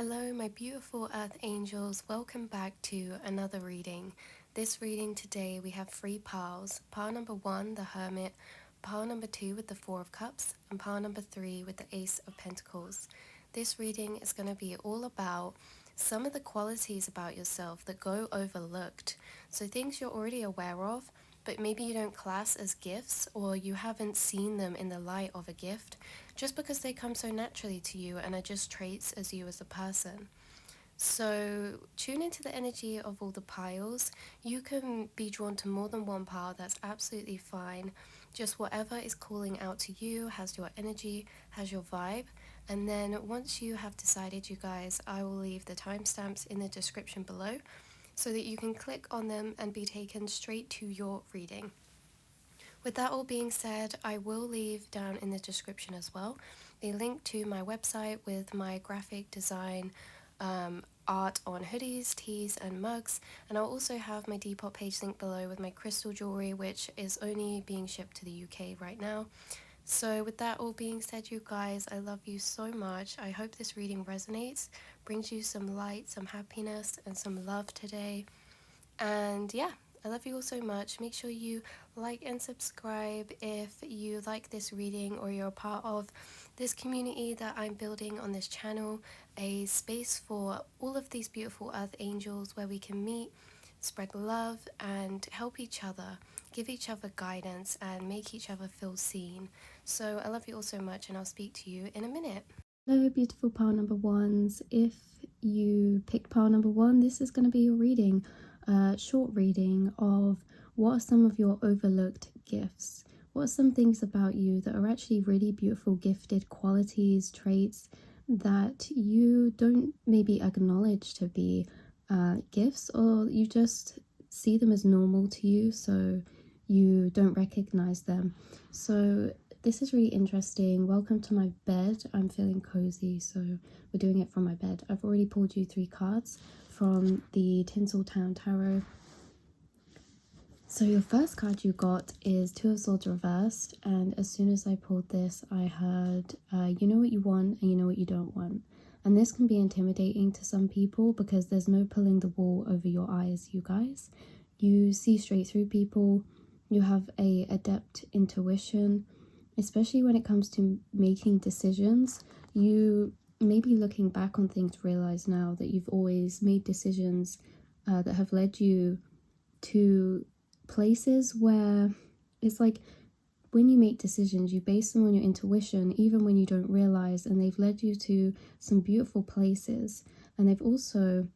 Hello, my beautiful earth angels. Welcome back to another reading. This reading today, we have three piles. Pile number 1, the Hermit, pile number 2 with the Four of Cups, and pile number 3 with the Ace of Pentacles. This reading is going to be all about some of the qualities about yourself that go overlooked. So things you're already aware of, but maybe you don't class as gifts, or you haven't seen them in the light of a gift just because they come so naturally to you and are just traits as you as a person. So tune into the energy of all the piles. You can be drawn to more than one pile, that's absolutely fine. Just whatever is calling out to you, has your energy, has your vibe. And then once you have decided, you guys, I will leave the timestamps in the description below so that you can click on them and be taken straight to your reading. With that all being said, I will leave down in the description as well the link to my website with my graphic design art on hoodies, tees and mugs, and I'll also have my Depop page link below with my crystal jewelry, which is only being shipped to the UK right now. So with that all being said, you guys, I love you so much. I hope this reading resonates, brings you some light, some happiness and some love today. And yeah, I love you all so much. Make sure you like and subscribe if you like this reading or you're a part of this community that I'm building on this channel, a space for all of these beautiful earth angels where we can meet, spread love and help each other, give each other guidance and make each other feel seen. So I love you all so much, and I'll speak to you in a minute. Hello beautiful pile number ones. If you picked pile number 1, this is going to be your reading. Short reading of what are some of your overlooked gifts. What are some things about you that are actually really beautiful, gifted qualities, traits that you don't maybe acknowledge to be gifts, or you just see them as normal to you, so you don't recognize them. So this is really interesting. Welcome to my bed. I'm feeling cozy, so we're doing it from my bed. I've already pulled you 3 cards from the Tinseltown Tarot. So your first card you got is 2 of Swords reversed, and as soon as I pulled this, I heard you know what you want and you know what you don't want. And this can be intimidating to some people because there's no pulling the wool over your eyes, you guys. You see straight through people. You have a adept intuition, especially when it comes to making decisions. You maybe looking back on things realize now that you've always made decisions that have led you to places where it's like when you make decisions, you base them on your intuition even when you don't realize, and they've led you to some beautiful places. And they've also,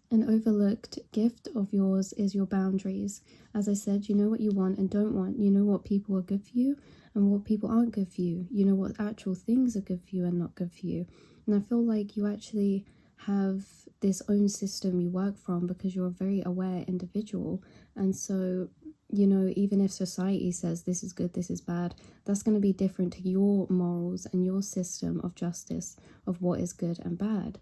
an overlooked gift of yours is your boundaries. As I said, you know what you want and don't want. You know what people are good for you and what people aren't good for you. You know what actual things are good for you and not good for you. And I feel like you actually have this own system you work from because you're a very aware individual. And so, you know, even if society says this is good, this is bad, that's going to be different to your morals and your system of justice of what is good and bad.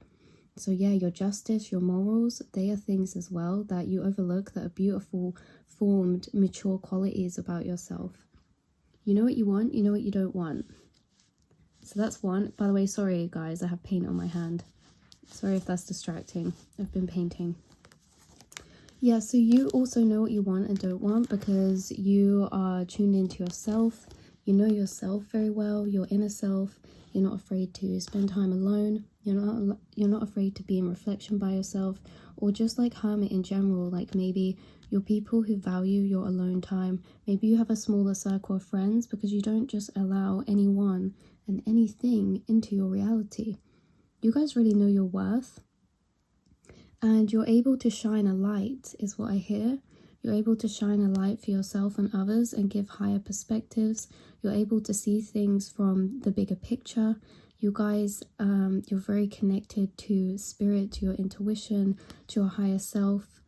So yeah, your justice, your morals, they are things as well that you overlook that are beautiful, formed, mature qualities about yourself. You know what you want, you know what you don't want. So that's one. By the way, sorry guys, I have paint on my hand. Sorry if that's distracting. I've been painting. Yeah, so you also know what you want and don't want because you are tuned into yourself. You know yourself very well, your inner self. You're not afraid to spend time alone. You're not afraid to be in reflection by yourself, or just like hermit in general, like maybe you're people who value your alone time. Maybe you have a smaller circle of friends because you don't just allow anyone and anything into your reality. You guys really know your worth, and you're able to shine a light is what I hear. You're able to shine a light for yourself and others and give higher perspectives. You're able to see things from the bigger picture. You guys, you're very connected to spirit, to your intuition, to your higher self,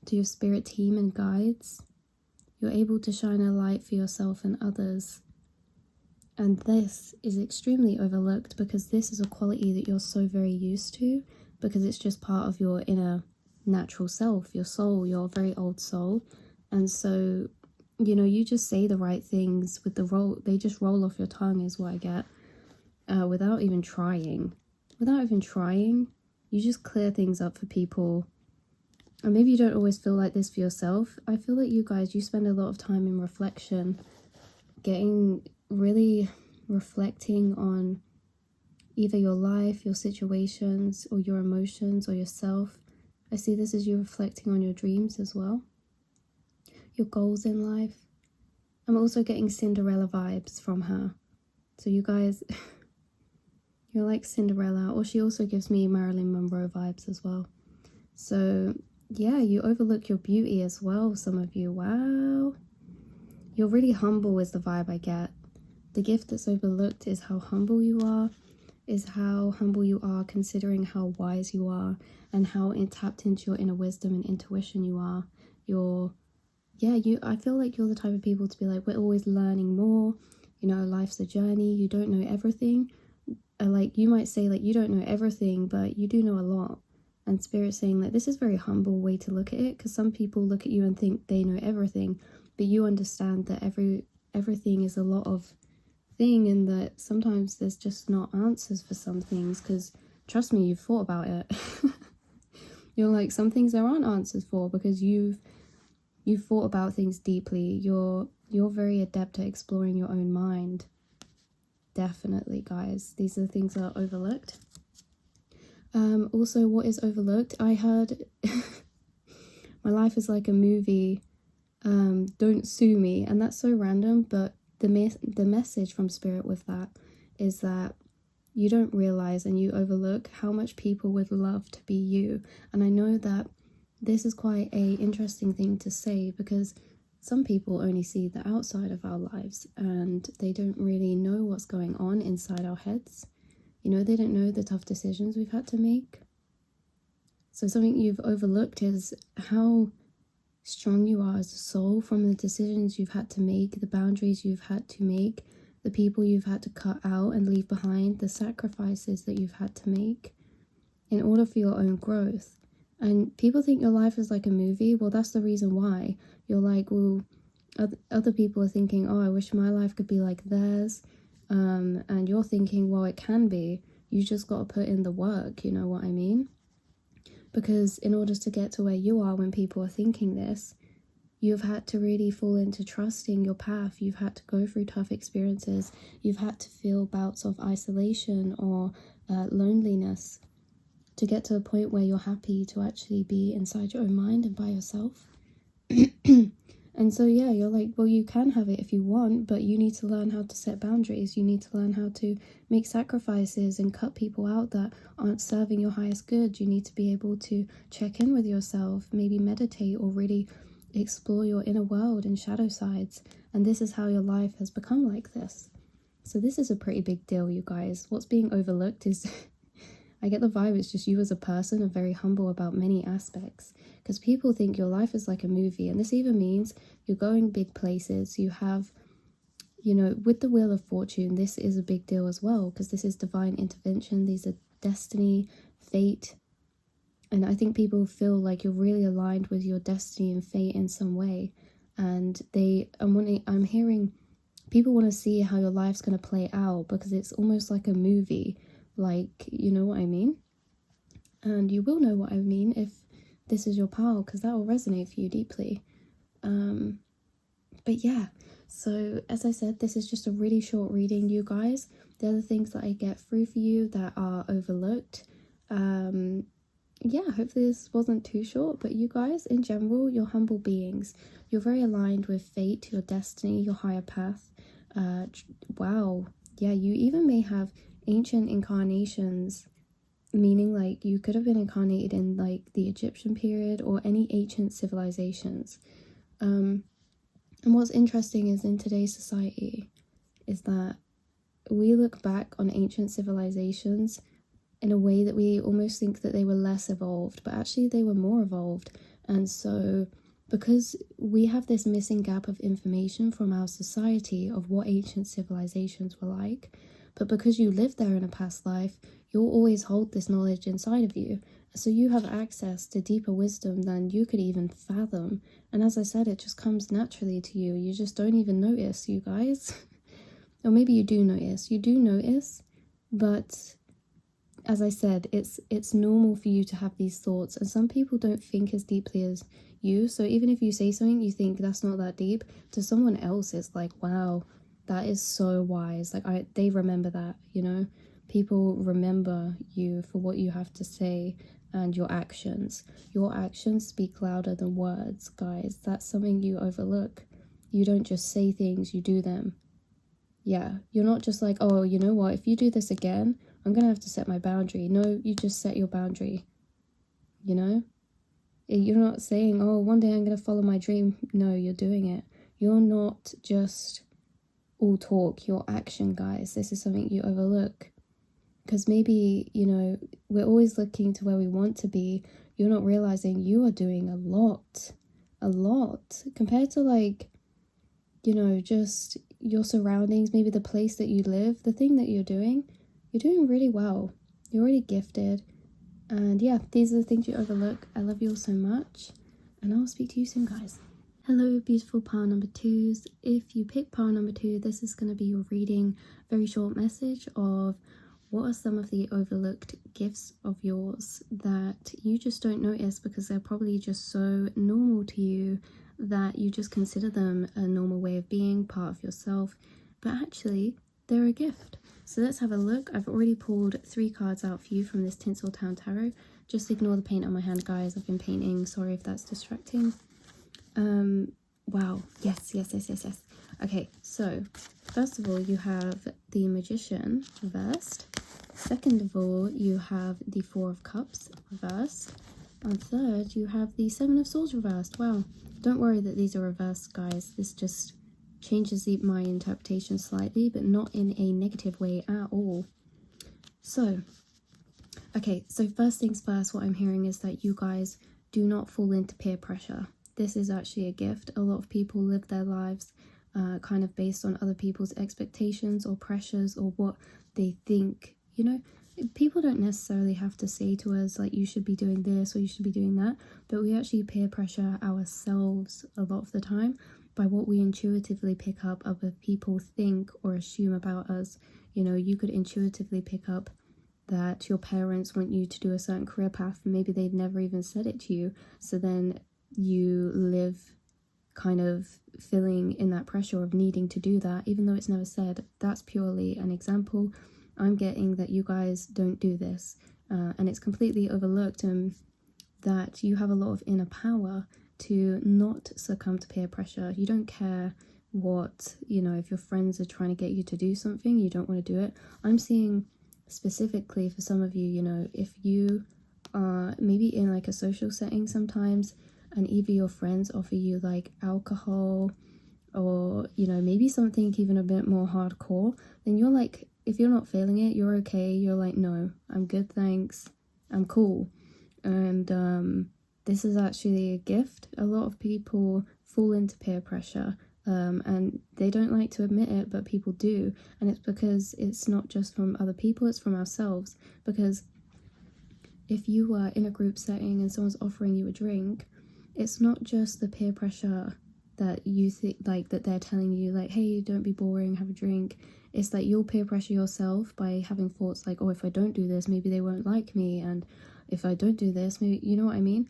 to your spirit team and guides. You're able to shine a light for yourself and others. And this is extremely overlooked because this is a quality that you're so very used to because it's just part of your inner natural self, your soul, your very old soul. And so, you know, you just say the right things with the roll, they just roll off your tongue is what I get, without even trying. without even trying, you just clear things up for people. And maybe you don't always feel like this for yourself. I feel that you guys, you spend a lot of time in reflection, really reflecting on either your life, your situations, or your emotions, or yourself. I see this as you reflecting on your dreams as well, your goals in life. I'm also getting Cinderella vibes from her. So you guys, you're like Cinderella, or she also gives me Marilyn Monroe vibes as well. So yeah, you overlook your beauty as well, some of you. Wow. You're really humble is the vibe I get. The gift that's overlooked is how humble you are, considering how wise you are and how tapped into your inner wisdom and intuition you are. I feel like you're the type of people to be like, we're always learning more. You know, life's a journey. You don't know everything. Like you might say like you don't know everything, but you do know a lot. And Spirit's saying that this is a very humble way to look at it, because some people look at you and think they know everything, but you understand that everything is a lot of thing, and that sometimes there's just not answers for some things, because trust me, you've thought about it. You're like, some things there aren't answers for, because you've thought about things deeply. You're very adept at exploring your own mind. Definitely, guys, these are the things that are overlooked. Also, what is overlooked, I heard my life is like a movie, don't sue me, and that's so random, but the message from Spirit with that is that you don't realize and you overlook how much people would love to be you. And I know that this is quite a interesting thing to say, because some people only see the outside of our lives and they don't really know what's going on inside our heads. You know, they don't know the tough decisions we've had to make. So something you've overlooked is how strong you are as a soul from the decisions you've had to make, the boundaries you've had to make, the people you've had to cut out and leave behind, the sacrifices that you've had to make in order for your own growth. And people think your life is like a movie. Well, that's the reason why. You're like, well, other people are thinking, oh, I wish my life could be like theirs. And you're thinking, well, it can be. You just got to put in the work, you know what I mean? Because in order to get to where you are when people are thinking this, you've had to really fall into trusting your path. You've had to go through tough experiences. You've had to feel bouts of isolation or loneliness to get to a point where you're happy to actually be inside your own mind and by yourself. And so, yeah, you're like, well, you can have it if you want, but you need to learn how to set boundaries. You need to learn how to make sacrifices and cut people out that aren't serving your highest good. You need to be able to check in with yourself, maybe meditate or really explore your inner world and shadow sides. And this is how your life has become like this. So this is a pretty big deal, you guys. What's being overlooked is I get the vibe it's just you as a person are very humble about many aspects, because people think your life is like a movie, and this even means you're going big places. You have, you know, with the Wheel of Fortune, this is a big deal as well, because this is divine intervention. These are destiny, fate, and I think people feel like you're really aligned with your destiny and fate in some way, and I'm hearing people want to see how your life's going to play out, because it's almost like a movie. Like, you know what I mean? And you will know what I mean if this is your pile, because that will resonate for you deeply. But yeah, so as I said, this is just a really short reading, you guys. The other things that I get through for you that are overlooked, yeah, hopefully this wasn't too short, but you guys, in general, you're humble beings. You're very aligned with fate, your destiny, your higher path. Wow. Yeah, you even may have ancient incarnations, meaning like you could have been incarnated in like the Egyptian period or any ancient civilizations. And what's interesting is in today's society is that we look back on ancient civilizations in a way that we almost think that they were less evolved, but actually they were more evolved. And so because we have this missing gap of information from our society of what ancient civilizations were like, but because you lived there in a past life, you'll always hold this knowledge inside of you. So you have access to deeper wisdom than you could even fathom. And as I said, it just comes naturally to you. You just don't even notice, you guys. Or maybe you do notice. You do notice, but as I said, it's normal for you to have these thoughts, and some people don't think as deeply as you. So even if you say something you think that's not that deep, to someone else it's like, wow, that is so wise. Like they remember that, you know. People remember you for what you have to say and your actions. Your actions speak louder than words, guys. That's something you overlook. You don't just say things, you do them. Yeah, you're not just like, oh, you know what, if you do this again, I'm gonna have to set my boundary. No, you just set your boundary, you know? You're not saying, oh, one day I'm gonna follow my dream. No, you're doing it. You're not just all talk, your action, guys. This is something you overlook. Because maybe, you know, we're always looking to where we want to be. You're not realizing you are doing a lot compared to, like, you know, just your surroundings, maybe the place that you live, the thing that you're doing really well. You're already gifted. And yeah, these are the things you overlook. I love you all so much, and I'll speak to you soon, guys. Hello, beautiful pile number twos. If you pick pile number 2, this is going to be your reading. Very short message of what are some of the overlooked gifts of yours that you just don't notice because they're probably just so normal to you that you just consider them a normal way of being, part of yourself, but actually they're a gift. So let's have a look. I've already pulled 3 cards out for you from this Tinseltown Tarot. Just ignore the paint on my hand, guys. I've been painting. Sorry if that's distracting. Wow. Yes. Okay, so first of all, you have the Magician reversed. Second of all, you have the 4 of Cups reversed. And third, you have the 7 of Swords reversed. Wow. Don't worry that these are reversed, guys. This just changes my interpretation slightly, but not in a negative way at all. So, okay, so first things first, what I'm hearing is that you guys do not fall into peer pressure. This is actually a gift. A lot of people live their lives kind of based on other people's expectations or pressures or what they think, you know. People don't necessarily have to say to us like you should be doing this or you should be doing that, but we actually peer pressure ourselves a lot of the time by what we intuitively pick up other people think or assume about us. You know, you could intuitively pick up that your parents want you to do a certain career path and maybe they've never even said it to you, so then you live kind of feeling in that pressure of needing to do that even though it's never said. That's purely an example. I'm getting that you guys don't do this and it's completely overlooked, and that you have a lot of inner power to not succumb to peer pressure. You don't care what, you know, if your friends are trying to get you to do something, you don't want to do it. I'm seeing specifically for some of you, you know, if you are maybe in like a social setting sometimes and either your friends offer you like alcohol or, you know, maybe something even a bit more hardcore, then you're like, if you're not feeling it, you're okay. You're like, no, I'm good, thanks. I'm cool. And this is actually a gift. A lot of people fall into peer pressure and they don't like to admit it, but people do. And it's because it's not just from other people, it's from ourselves. Because if you are in a group setting and someone's offering you a drink, it's not just the peer pressure that you think, like, that they're telling you, like, hey, don't be boring, have a drink. It's that you'll peer pressure yourself by having thoughts like, oh, if I don't do this, maybe they won't like me, and if I don't do this, maybe, you know what I mean?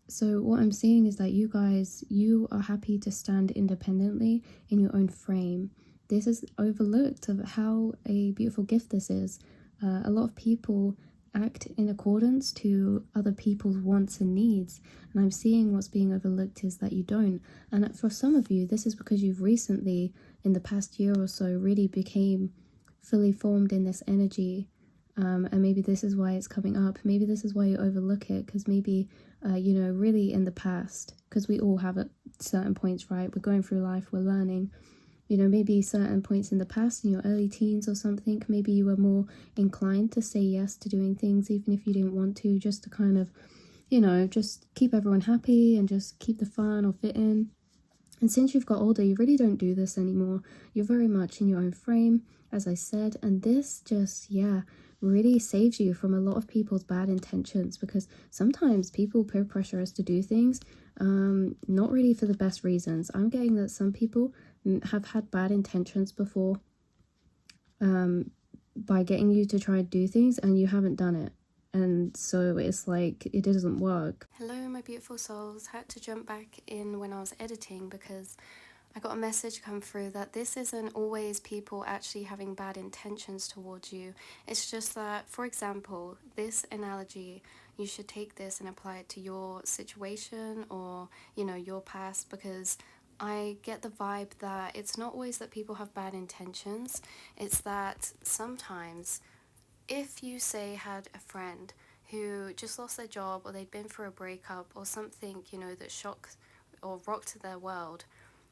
So what I'm seeing is that you guys, you are happy to stand independently in your own frame. This is overlooked of how a beautiful gift this is. A lot of people act in accordance to other people's wants and needs, and I'm seeing what's being overlooked is that you don't. And for some of you, this is because you've recently, in the past year or so, really became fully formed in this energy, and maybe this is why it's coming up. Maybe this is why you overlook it, because maybe you know, really in the past, because we all have at certain points, right? We're going through life, we're learning. You know, maybe certain points in the past, in your early teens or something, maybe you were more inclined to say yes to doing things even if you didn't want to, just to kind of, you know, just keep everyone happy and just keep the fun or fit in. And since you've got older, you really don't do this anymore. You're very much in your own frame, as I said, and this just, yeah, really saves you from a lot of people's bad intentions, because sometimes people peer pressure us to do things not really for the best reasons. I'm getting that some people have had bad intentions before, by getting you to try and do things and you haven't done it. And so it's like, it doesn't work. Hello, my beautiful souls. Had to jump back in when I was editing because I got a message come through that this isn't always people actually having bad intentions towards you. It's just that, for example, this analogy, you should take this and apply it to your situation or, your past, because I get the vibe that it's not always that people have bad intentions. It's that sometimes if you say had a friend who just lost their job or they'd been through a breakup or something, that shocked or rocked their world,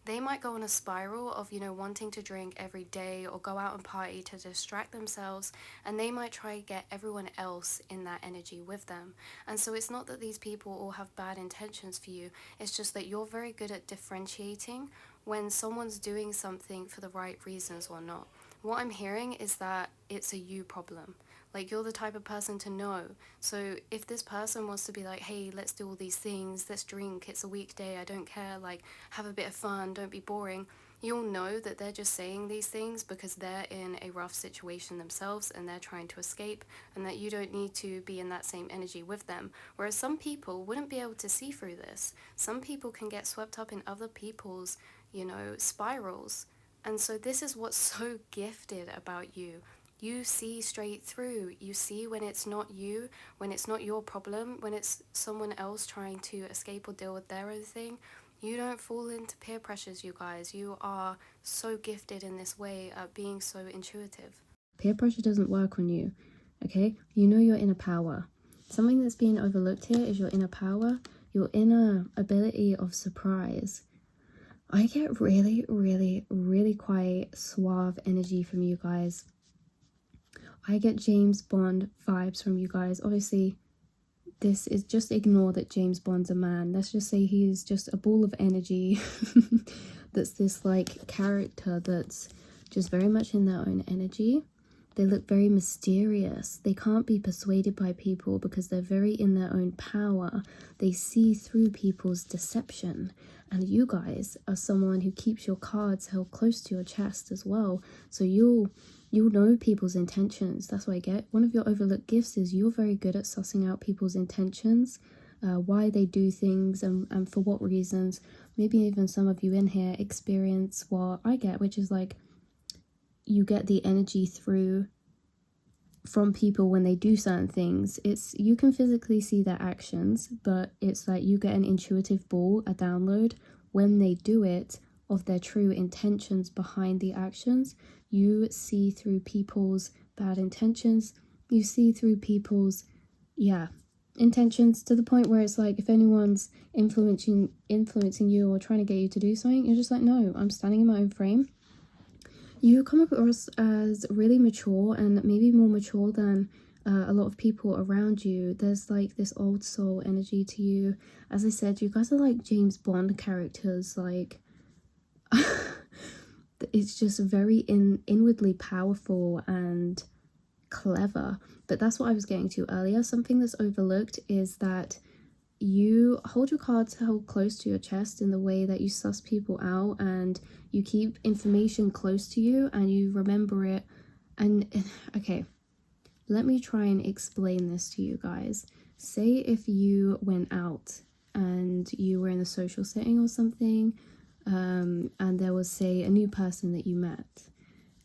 they might go on a spiral of, wanting to drink every day or go out and party to distract themselves, and they might try to get everyone else in that energy with them. And so it's not that these people all have bad intentions for you, it's just that you're very good at differentiating when someone's doing something for the right reasons or not. What I'm hearing is that it's a you problem. Like, you're the type of person to know. So if this person wants to be like, hey, let's do all these things, let's drink, it's a weekday, I don't care, like, have a bit of fun, don't be boring, you'll know that they're just saying these things because they're in a rough situation themselves and they're trying to escape, and that you don't need to be in that same energy with them. Whereas some people wouldn't be able to see through this. Some people can get swept up in other people's, spirals. And so this is what's so gifted about you. You see straight through. You see when it's not you, when it's not your problem, when it's someone else trying to escape or deal with their own thing. You don't fall into peer pressures, you guys. You are so gifted in this way at being so intuitive. Peer pressure doesn't work on you, okay? You know your inner power. Something that's being overlooked here is your inner power, your inner ability of surprise. I get really, really, really quite suave energy from you guys. I get James Bond vibes from you guys. Obviously, this is just ignore that James Bond's a man. Let's just say he's just a ball of energy that's this like character that's just very much in their own energy. They look very mysterious. They can't be persuaded by people because they're very in their own power. They see through people's deception. And you guys are someone who keeps your cards held close to your chest as well. So you'll know people's intentions. That's what I get. One of your overlooked gifts is you're very good at sussing out people's intentions, why they do things and for what reasons. Maybe even some of you in here experience what I get, which is like, you get the energy through from people when they do certain things. It's, you can physically see their actions, but it's like you get an intuitive ball, a download when they do it of their true intentions behind the actions. You see through people's bad intentions. You see through people's intentions to the point where it's like, if anyone's influencing you or trying to get you to do something, you're just like, no, I'm standing in my own frame. You come across as really mature, and maybe more mature than a lot of people around you. There's like this old soul energy to you. As I said, you guys are like James Bond characters. Like, it's just very inwardly powerful and clever. But that's what I was getting to earlier. Something that's overlooked is that you hold your cards held close to your chest in the way that you suss people out, and you keep information close to you and you remember it. And okay, let me try and explain this to you guys. Say if you went out and you were in a social setting or something, and there was, say, a new person that you met.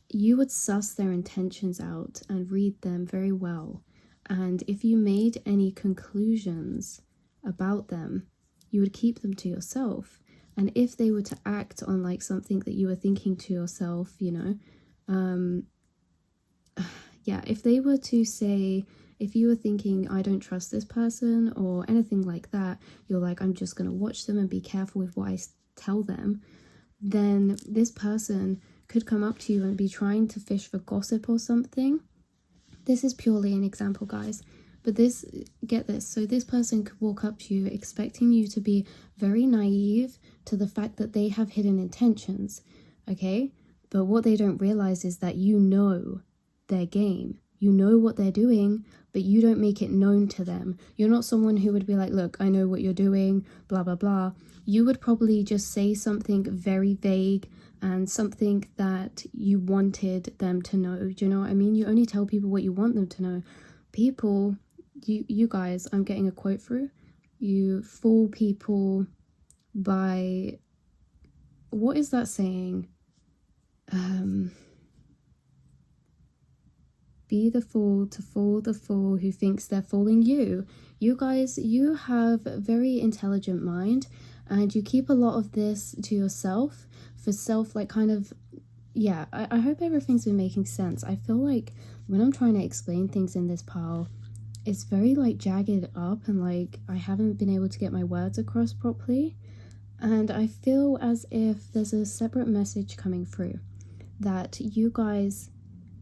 You would suss their intentions out and read them very well. And if you made any conclusions about them, you would keep them to yourself. And if they were to act on like something that you were thinking to yourself, if they were to say, if you were thinking, I don't trust this person or anything like that, you're like, I'm just going to watch them and be careful with what I tell them, then this person could come up to you and be trying to fish for gossip or something. This is purely an example, guys. But get this, so this person could walk up to you expecting you to be very naive to the fact that they have hidden intentions, okay? But what they don't realize is that you know their game. You know what they're doing, but you don't make it known to them. You're not someone who would be like, look, I know what you're doing, blah, blah, blah. You would probably just say something very vague and something that you wanted them to know. Do you know what I mean? You only tell people what you want them to know. People, you guys, I'm getting a quote through. You fool people by, what is that saying? Be the fool to fool the fool who thinks they're fooling you. You guys, you have a very intelligent mind, and you keep a lot of this to yourself for self, like, kind of, yeah, I hope everything's been making sense. I feel like when I'm trying to explain things in this pile, it's very, like, jagged up, and, like, I haven't been able to get my words across properly. And I feel as if there's a separate message coming through that you guys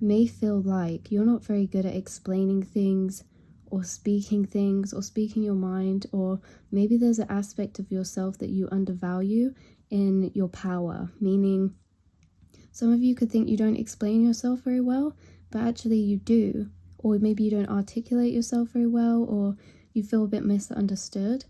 may feel like you're not very good at explaining things or speaking your mind, or maybe there's an aspect of yourself that you undervalue in your power, meaning some of you could think you don't explain yourself very well, but actually you do. Or maybe you don't articulate yourself very well, or you feel a bit misunderstood.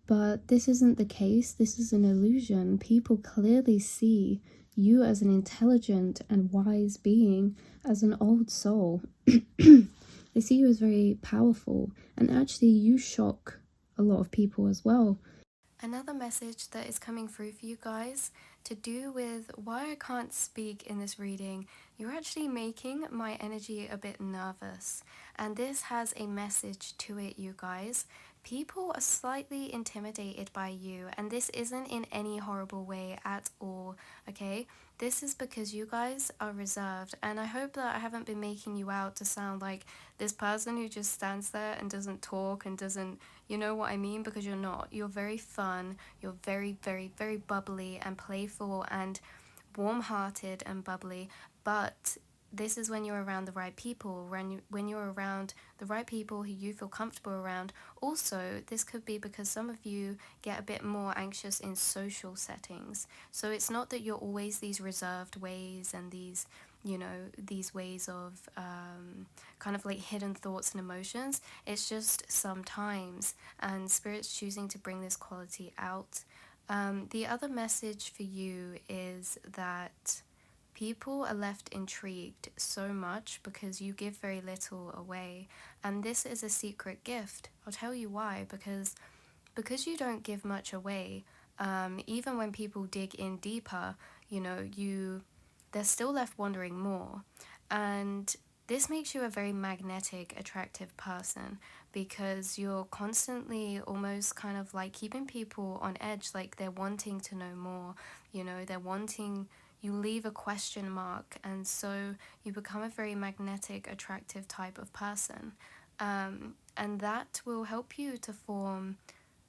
But this isn't the case. This is an illusion. People clearly see you as an intelligent and wise being, as an old soul. They see you as very powerful, and actually you shock a lot of people as well. Another message that is coming through for you guys to do with why I can't speak in this reading, you're actually making my energy a bit nervous. And this has a message to it, you guys. People are slightly intimidated by you, and this isn't in any horrible way at all, okay? This is because you guys are reserved, and I hope that I haven't been making you out to sound like this person who just stands there and doesn't talk and doesn't, you know what I mean? Because you're not. You're very fun, you're very, very, very bubbly and playful and warm-hearted and bubbly, but this is when you're around the right people, when you're around the right people who you feel comfortable around. Also, this could be because some of you get a bit more anxious in social settings. So it's not that you're always these reserved ways and these, you know, these ways of kind of like hidden thoughts and emotions. It's just sometimes, and Spirit's choosing to bring this quality out. The other message for you is that people are left intrigued so much because you give very little away, and this is a secret gift. I'll tell you why. Because you don't give much away, even when people dig in deeper, you know, they're still left wanting more. And this makes you a very magnetic, attractive person because you're constantly almost kind of like keeping people on edge, like they're wanting to know more, you know, you leave a question mark, and so you become a very magnetic, attractive type of person. And that will help you to form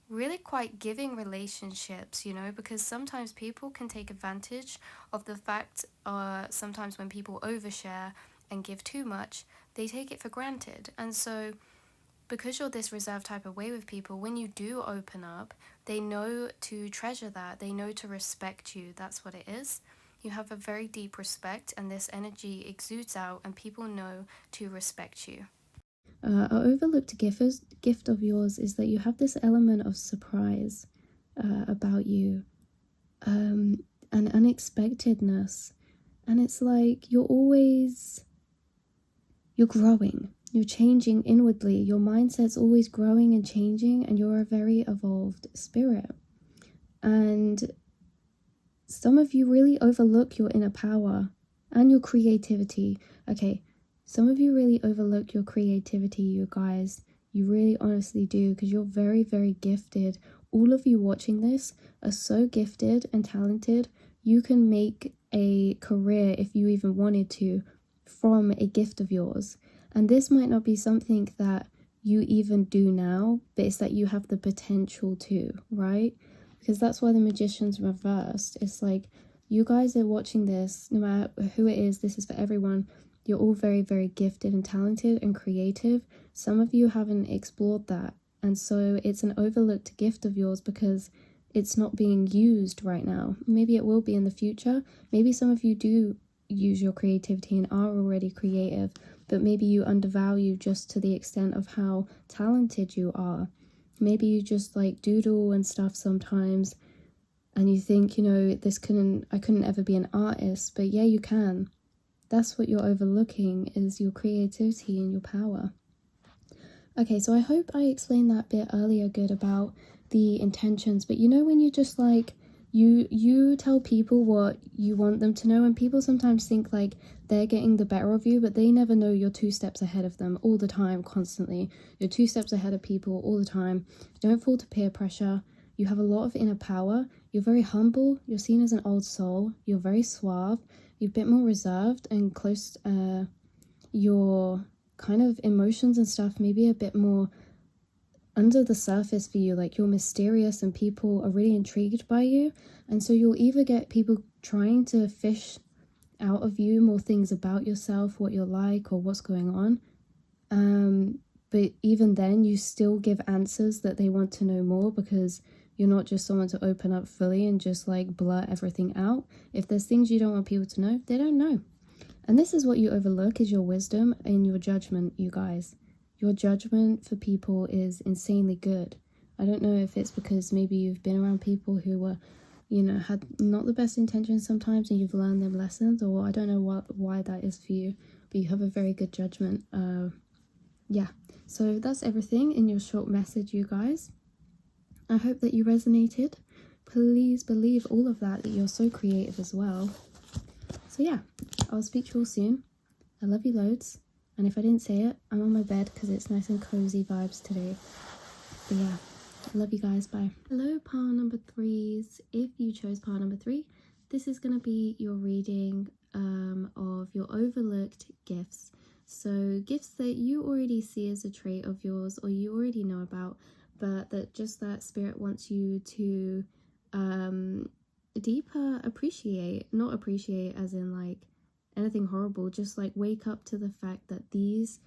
really quite giving relationships, you know, because sometimes people can take advantage of the fact, sometimes when people overshare and give too much, they take it for granted. And so because you're this reserved type of way with people, when you do open up, they know to treasure that, they know to respect you. That's what it is. You have a very deep respect, and this energy exudes out, and people know to respect you. An overlooked gift of yours is that you have this element of surprise about you, and unexpectedness. And it's like you're growing, you're changing inwardly. Your mindset's always growing and changing, and you're a very evolved spirit. And some of you really overlook your inner power and your creativity. Okay, some of you really overlook your creativity, you guys. You really honestly do, because you're very, very gifted. All of you watching this are so gifted and talented. You can make a career, if you even wanted to, from a gift of yours. And this might not be something that you even do now, but it's that you have the potential to, right? Because that's why the magician's reversed. It's like, you guys are watching this, no matter who it is, this is for everyone. You're all very, very gifted and talented and creative. Some of you haven't explored that. And so it's an overlooked gift of yours because it's not being used right now. Maybe it will be in the future. Maybe some of you do use your creativity and are already creative. but maybe you undervalue just to the extent of how talented you are. Maybe you just like doodle and stuff sometimes, and you think, I couldn't ever be an artist, but yeah, you can. That's what you're overlooking, is your creativity and your power. Okay, so I hope I explained that bit earlier good about the intentions, but when you just like, you tell people what you want them to know, and people sometimes think like they're getting the better of you, but they never know you're 2 steps ahead of them all the time, constantly. You're 2 steps ahead of people all the time. Don't fall to peer pressure. You have a lot of inner power. You're very humble. You're seen as an old soul. You're very suave. You're a bit more reserved and close. Your kind of emotions and stuff maybe a bit more under the surface for you. Like, you're mysterious and people are really intrigued by you, and so you'll either get people trying to fish out of you more things about yourself, what you're like or what's going on, but even then you still give answers that they want to know more, because you're not just someone to open up fully and just like blurt everything out. If there's things you don't want people to know, they don't know. And this is what you overlook, is your wisdom and your judgment, you guys. Your judgment for people is insanely good. I don't know if it's because maybe you've been around people who were, had not the best intentions sometimes, and you've learned them lessons, or I don't know why that is for you, but you have a very good judgment. Yeah, so that's everything in your short message, you guys. I hope that you resonated. Please believe all of that you're so creative as well. So yeah, I'll speak to you all soon. I love you loads. And if I didn't say it, I'm on my bed because it's nice and cozy vibes today. But yeah, I love you guys. Bye. Hello, pile number 3s. If you chose pile number 3, this is going to be your reading of your overlooked gifts. So gifts that you already see as a trait of yours, or you already know about, but that spirit wants you to deeper appreciate. Not appreciate as in like anything horrible, just like wake up to the fact that these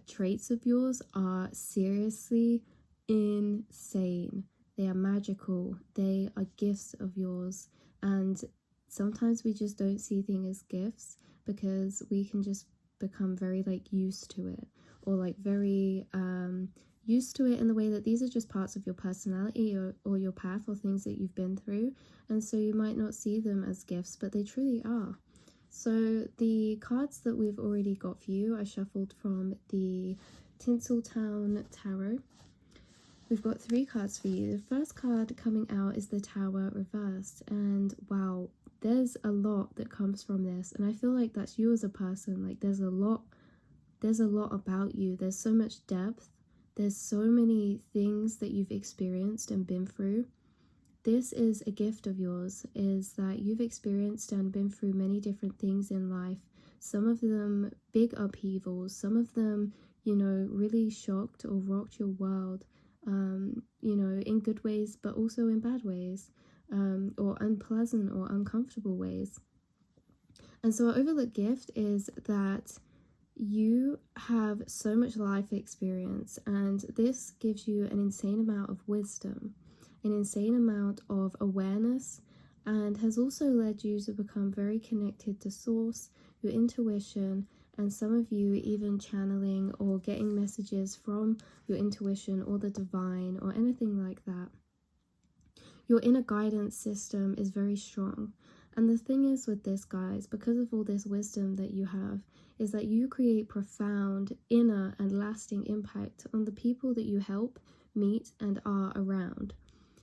traits of yours are seriously insane. They are magical. They are gifts of yours. And sometimes we just don't see things as gifts because we can just become very like used to it, or like very used to it in the way that these are just parts of your personality, or your path, or things that you've been through, and so you might not see them as gifts, but they truly are. So the cards that we've already got for you, I shuffled from the Tinseltown Tarot. We've got 3 cards for you. The first card coming out is the Tower reversed, and wow, there's a lot that comes from this, and I feel like that's you as a person. Like, there's a lot about you. There's so much depth. There's so many things that you've experienced and been through. This is a gift of yours, is that you've experienced and been through many different things in life. Some of them big upheavals, some of them, really shocked or rocked your world, in good ways, but also in bad ways, or unpleasant or uncomfortable ways. And so our overlooked gift is that you have so much life experience, and this gives you an insane amount of wisdom, an insane amount of awareness, and has also led you to become very connected to source, your intuition, and some of you even channeling or getting messages from your intuition or the divine or anything like that. Your inner guidance system is very strong. And the thing is with this, guys, because of all this wisdom that you have, is that you create profound inner and lasting impact on the people that you help, meet, and are around.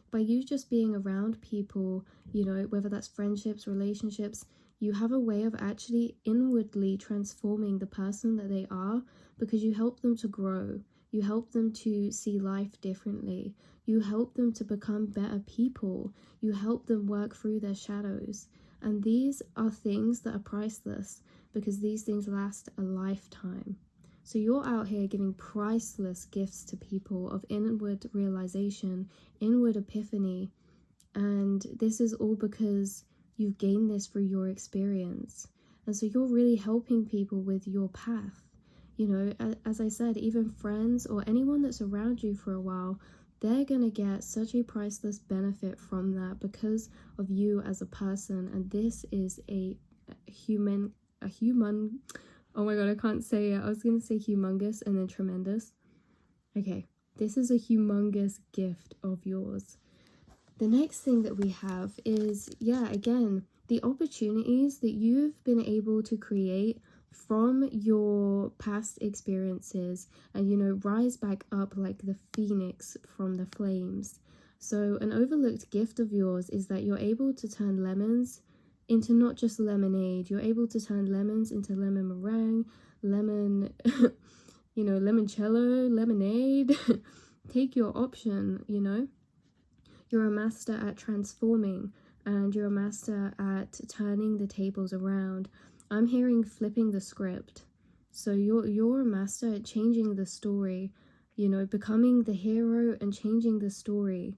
By you just being around people, whether that's friendships, relationships, you have a way of actually inwardly transforming the person that they are, because you help them to grow. You help them to see life differently. You help them to become better people. You help them work through their shadows. And these are things that are priceless, because these things last a lifetime. So you're out here giving priceless gifts to people of inward realization, inward epiphany, and this is all because you've gained this through your experience. And so you're really helping people with your path. As I said, even friends or anyone that's around you for a while, they're gonna get such a priceless benefit from that because of you as a person. And this is a human Oh my god, I can't say it. I was gonna say humongous and then tremendous. Okay, this is a humongous gift of yours. The next thing that we have is, yeah, again, the opportunities that you've been able to create from your past experiences and, you know, rise back up like the phoenix from the flames. So, an overlooked gift of yours is that you're able to turn lemons into not just lemonade, you're able to turn lemons into lemon meringue, lemon, you know, limoncello, lemonade. Take your option, you know. You're a master at transforming and you're a master at turning the tables around. I'm hearing flipping the script. So you're a master at changing the story, you know, becoming the hero and changing the story.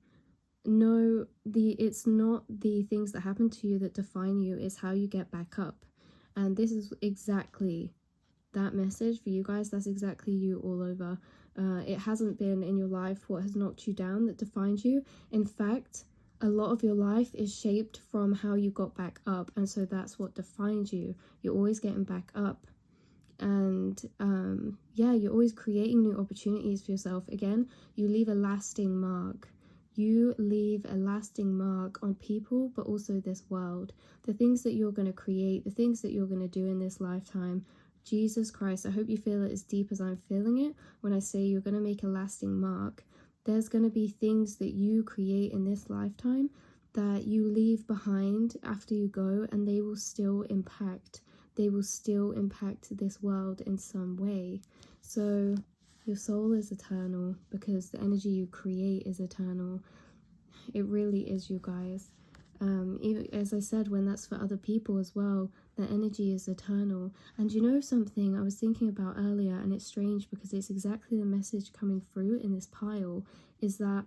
No, it's not the things that happen to you that define you, it's how you get back up. And this is exactly that message for you guys. That's exactly you all over. It hasn't been in your life what has knocked you down that defines you. In fact, a lot of your life is shaped from how you got back up, and so that's what defines you. You're always getting back up, and yeah, you're always creating new opportunities for yourself. Again, you leave a lasting mark. You leave a lasting mark on people, but also this world. The things that you're going to create, the things that you're going to do in this lifetime. Jesus Christ, I hope you feel it as deep as I'm feeling it when I say you're going to make a lasting mark. There's going to be things that you create in this lifetime that you leave behind after you go, and they will still impact. They will still impact this world in some way. So your soul is eternal because the energy you create is eternal. It really is, you guys. Even, as I said, when that's for other people as well, the energy is eternal. And you know something I was thinking about earlier, and it's strange because it's exactly the message coming through in this pile, is that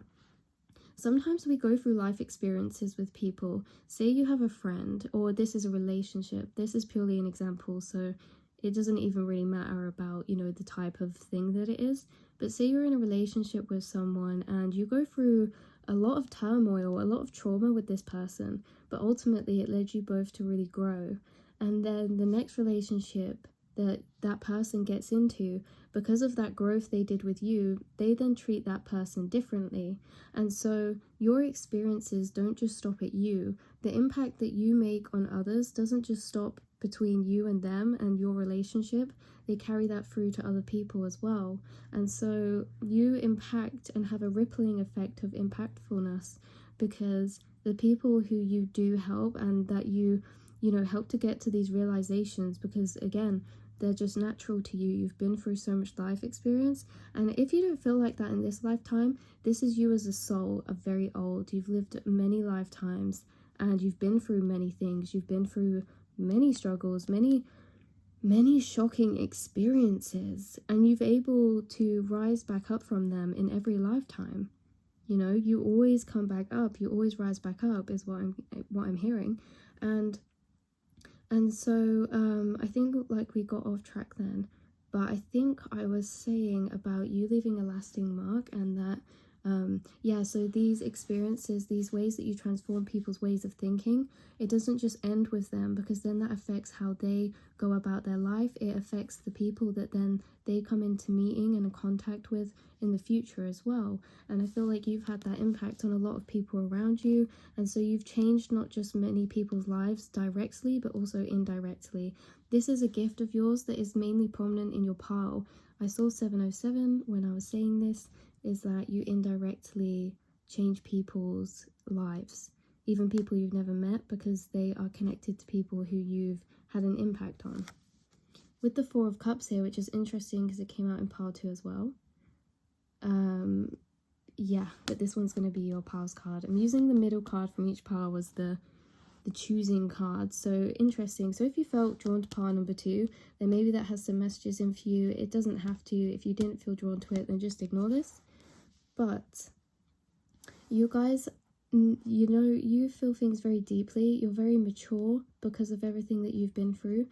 sometimes we go through life experiences with people. Say you have a friend, or this is a relationship. This is purely an example, so it doesn't even really matter about, you know, the type of thing that it is. But say you're in a relationship with someone and you go through a lot of turmoil, a lot of trauma with this person, but ultimately it led you both to really grow. And then the next relationship that person gets into, because of that growth they did with you, they then treat that person differently. And so your experiences don't just stop at you. The impact that you make on others doesn't just stop between you and them and your relationship. They carry that through to other people as well. And so you impact and have a rippling effect of impactfulness, because the people who you do help and that you know, help to get to these realizations, because again, they're just natural to you. You've been through so much life experience, and if you don't feel like that in this lifetime, this is you as a soul, a very old. You've lived many lifetimes and you've been through many things. You've been through many struggles, many shocking experiences, and you've able to rise back up from them in every lifetime. You know, you always come back up, you always rise back up is what I'm hearing. And so I think like we got off track then, but I think I was saying about you leaving a lasting mark, and that yeah, so these experiences, these ways that you transform people's ways of thinking, it doesn't just end with them, because then that affects how they go about their life. It affects the people that then they come into meeting and in contact with in the future as well. And I feel like you've had that impact on a lot of people around you, and so you've changed not just many people's lives directly but also indirectly. This is a gift of yours that is mainly prominent in your pile. I saw 707 when I was saying this, is that you indirectly change people's lives, even people you've never met, because they are connected to people who you've had an impact on. With the Four of Cups here, which is interesting because it came out in pile 2 as well. Yeah, but this one's going to be your pile's card. I'm using the middle card from each pile as the choosing card. So interesting. So if you felt drawn to pile number 2, then maybe that has some messages in for you. It doesn't have to. If you didn't feel drawn to it, then just ignore this. But you guys, you know, you feel things very deeply. You're very mature because of everything that you've been through.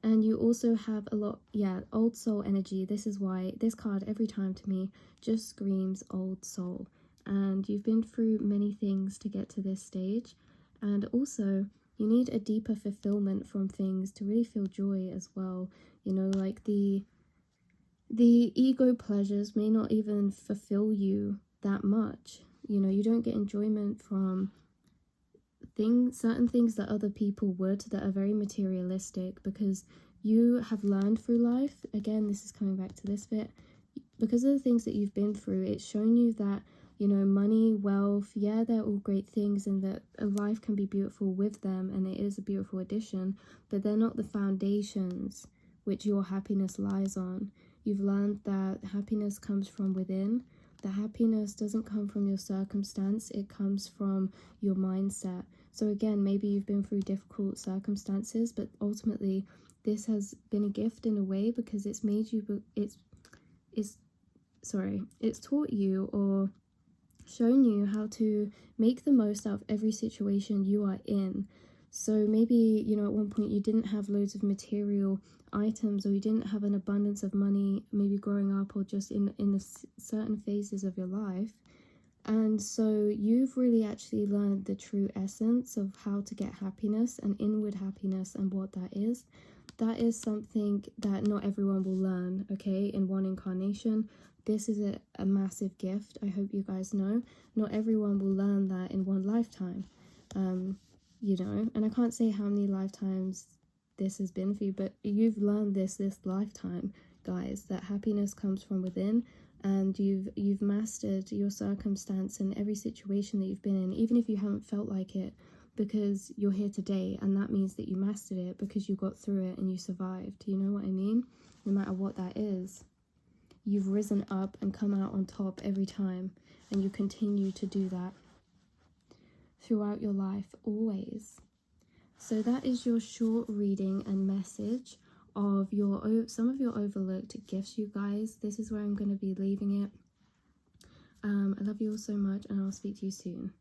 And you also have a lot, yeah, old soul energy. This is why this card every time to me just screams old soul. And you've been through many things to get to this stage. And also, you need a deeper fulfillment from things to really feel joy as well. You know, like the ego pleasures may not even fulfill you that much. You know, you don't get enjoyment from certain things that other people would, that are very materialistic, because you have learned through life. Again, this is coming back to this bit, because of the things that you've been through, it's shown you that, you know, money, wealth, yeah, they're all great things, and that a life can be beautiful with them, and it is a beautiful addition, but they're not the foundations which your happiness lies on. You've learned that happiness comes from within. The happiness doesn't come from your circumstance, it comes from your mindset. So again, maybe you've been through difficult circumstances, but ultimately this has been a gift in a way, because it's made you, it's taught you or shown you how to make the most out of every situation you are in. So maybe, you know, at one point you didn't have loads of material items, or you didn't have an abundance of money, maybe growing up, or just in the certain phases of your life. And so you've really actually learned the true essence of how to get happiness and inward happiness, and what that is. That is something that not everyone will learn, okay, in one incarnation. This is a massive gift. I hope you guys know. Not everyone will learn that in one lifetime. You know, and I can't say how many lifetimes this has been for you, but you've learned this lifetime, guys, that happiness comes from within, and you've mastered your circumstance and every situation that you've been in, even if you haven't felt like it, because you're here today, and that means that you mastered it because you got through it and you survived. You know what I mean? No matter what that is, you've risen up and come out on top every time, and you continue to do that throughout your life, always. So that is your short reading and message of some of your overlooked gifts, you guys. This is where I'm going to be leaving it. I love you all so much, and I'll speak to you soon.